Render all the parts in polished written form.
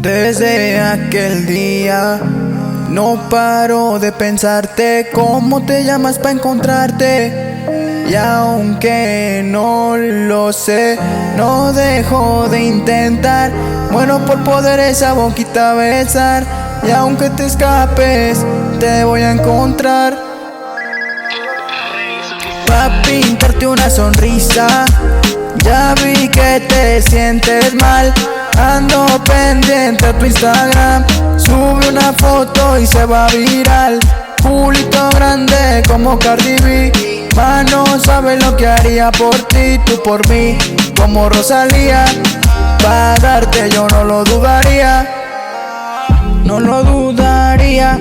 Desde aquel día no paro de pensarte, cómo te llamas para encontrarte. Y aunque no lo sé, no dejo de intentar. Muero por poder esa boquita besar. Y aunque te escapes, te voy a encontrar. Pa' pintarte una sonrisa. Ya vi que te sientes mal. Ando pendiente a tu Instagram. Sube una foto y se va viral. Culito grande como Cardi B. Mano, sabes lo que haría por ti, tú por mí, como Rosalía. Pa' darte yo no lo dudaría. No lo dudaría,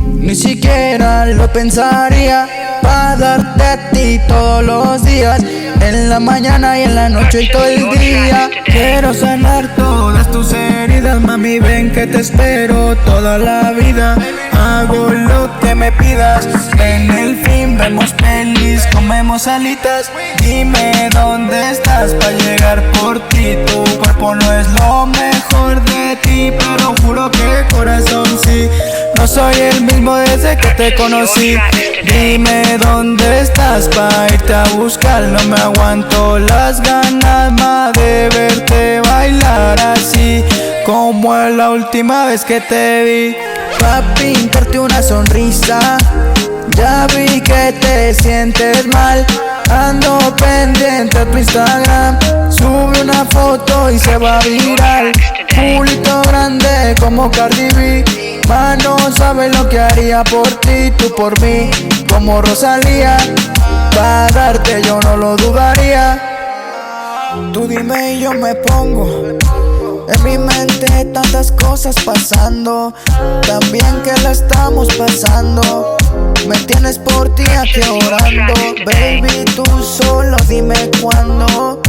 ni siquiera lo pensaría. Pa' darte a ti todos los días, en la mañana y en la noche y todo el día. Quiero sanar todas tus heridas, mami, ven que te espero toda la vida. Hago lo que me pidas, en el fin vemos pelis, comemos alitas. Dime dónde estás pa' llegar por ti. Tu cuerpo no es lo mejor de ti, pero juro que corazón sí. No soy el mismo desde que te conocí. Dime dónde estás pa' irte a buscar. No me aguanto las ganas más de verte bailar así, como es la última vez que te vi. Pa' pintarte una sonrisa. Ya vi que te sientes mal. Ando pendiente a tu Instagram. Sube una foto y se va viral. Culito grande como Cardi B. Mano, sabes lo que haría por ti, tú por mí, como Rosalía. Pa' darte yo no lo dudaría. Tú dime y yo me pongo. En mi mente tantas cosas pasando, también que la estamos pasando. Me tienes por ti aquí orando. Baby, tú solo dime cuándo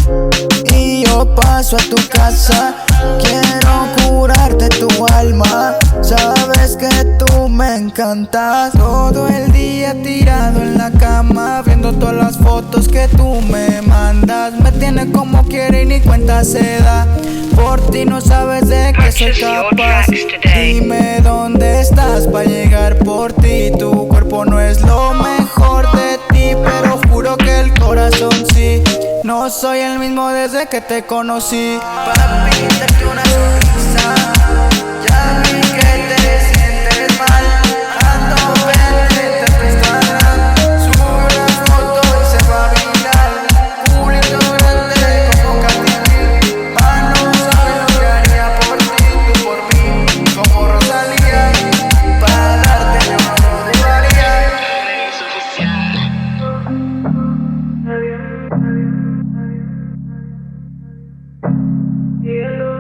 y yo paso a tu casa. Quiero curarte tu alma. Sabes que tú me encantas. Todo el día tirado en la cama, viendo todas las fotos que tú me mandas. Me tienes como quiere y ni cuenta se da. Por ti no sabes de qué soy capaz. Dime dónde estás pa' llegar por ti. Tu cuerpo no es lo mejor de ti, pero juro que el corazón sí. No soy el mismo desde que te conocí. Pa' pintarte una sonrisa. Ya vi que te sientes mal. Ando pendiente a tu Instagram. Sube una foto y se va viral. Culito grande como Cardi B. Mano, sabes lo que haría por ti, tú por mí, como Rosalía. Pa' darte yo no lo dudaría. Hielo.